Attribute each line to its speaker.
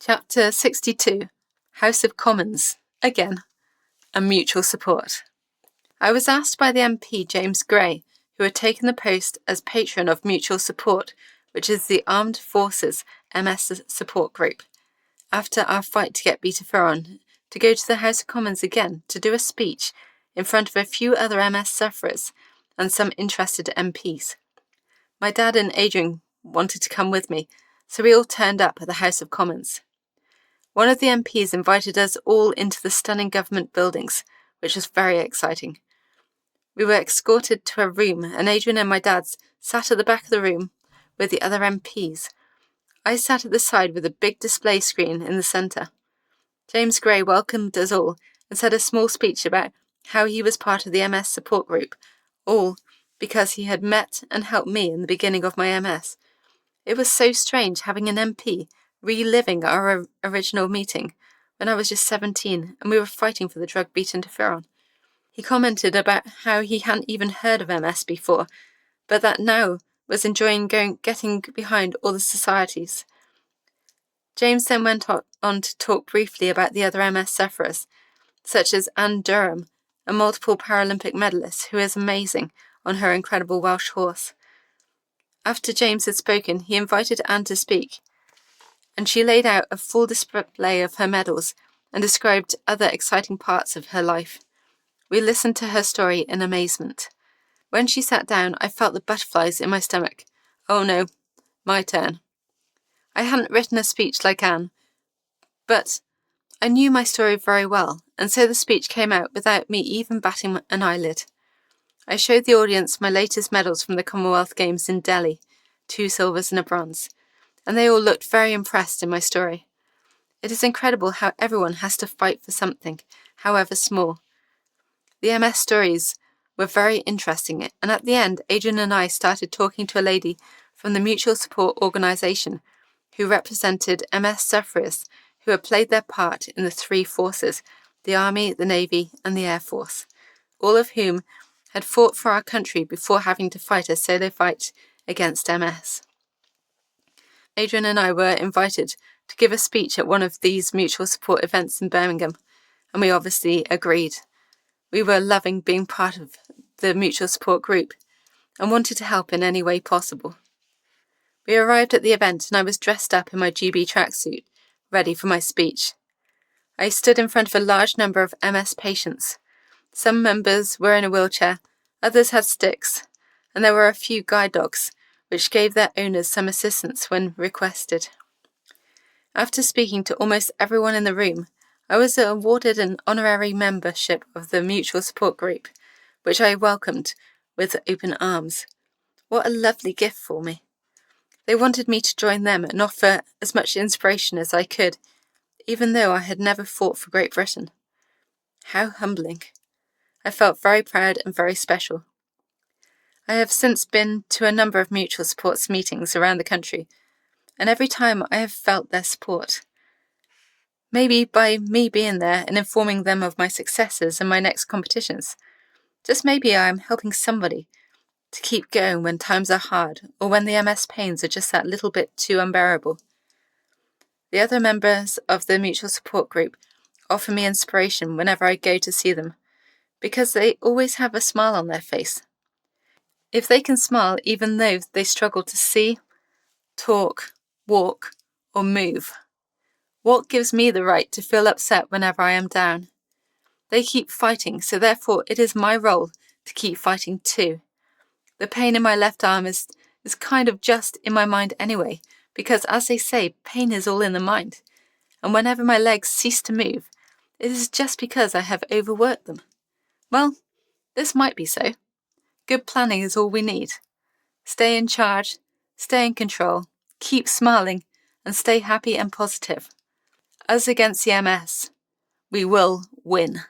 Speaker 1: Chapter 62, House of Commons, again, and mutual support. I was asked by the MP James Gray, who had taken the post as patron of Mutual Support, which is the Armed Forces MS support group, after our fight to get Beta Furon, to go to the House of Commons again to do a speech in front of a few other MS sufferers and some interested MPs. My dad and Adrian wanted to come with me, so we all turned up at the House of Commons. One of the MPs invited us all into the stunning government buildings, which was very exciting. We were escorted to a room, and Adrian and my dad sat at the back of the room with the other MPs. I sat at the side with a big display screen in the centre. James Gray welcomed us all and said a small speech about how he was part of the MS support group, all because he had met and helped me in the beginning of my MS. It was so strange having an MP reliving our original meeting when I was just 17 and we were fighting for the drug beta interferon. He commented about how he hadn't even heard of MS before, but that now was enjoying getting behind all the societies. James then went on to talk briefly about the other MS sufferers, such as Anne Durham, a multiple Paralympic medalist who is amazing on her incredible Welsh horse. After James had spoken, he invited Anne to speak, and she laid out a full display of her medals and described other exciting parts of her life. We listened to her story in amazement. When she sat down, I felt the butterflies in my stomach. Oh no, my turn. I hadn't written a speech like Anne, but I knew my story very well, and so the speech came out without me even batting an eyelid. I showed the audience my latest medals from the Commonwealth Games in Delhi, 2 silvers and a bronze, and they all looked very impressed in my story. It is incredible how everyone has to fight for something, however small. The MS stories were very interesting, and at the end, Adrian and I started talking to a lady from the Mutual Support Organisation who represented MS sufferers who had played their part in the 3 forces, the Army, the Navy and the Air Force, all of whom had fought for our country before having to fight a solo fight against MS. Adrian and I were invited to give a speech at one of these mutual support events in Birmingham, and we obviously agreed. We were loving being part of the mutual support group and wanted to help in any way possible. We arrived at the event and I was dressed up in my GB tracksuit, ready for my speech. I stood in front of a large number of MS patients. Some members were in a wheelchair, others had sticks, and there were a few guide dogs, which gave their owners some assistance when requested. After speaking to almost everyone in the room, I was awarded an honorary membership of the Mutual Support Group, which I welcomed with open arms. What a lovely gift for me. They wanted me to join them and offer as much inspiration as I could, even though I had never fought for Great Britain. How humbling. I felt very proud and very special. I have since been to a number of mutual supports meetings around the country, and every time I have felt their support. Maybe by me being there and informing them of my successes and my next competitions. Just maybe I am helping somebody to keep going when times are hard or when the MS pains are just that little bit too unbearable. The other members of the mutual support group offer me inspiration whenever I go to see them, because they always have a smile on their face. If they can smile even though they struggle to see, talk, walk, or move, what gives me the right to feel upset whenever I am down? They keep fighting, so therefore it is my role to keep fighting too. The pain in my left arm is kind of just in my mind anyway, because as they say, pain is all in the mind. And whenever my legs cease to move, it is just because I have overworked them. Well, this might be so. Good planning is all we need. Stay in charge, stay in control, keep smiling, and stay happy and positive. Us against the MS, we will win.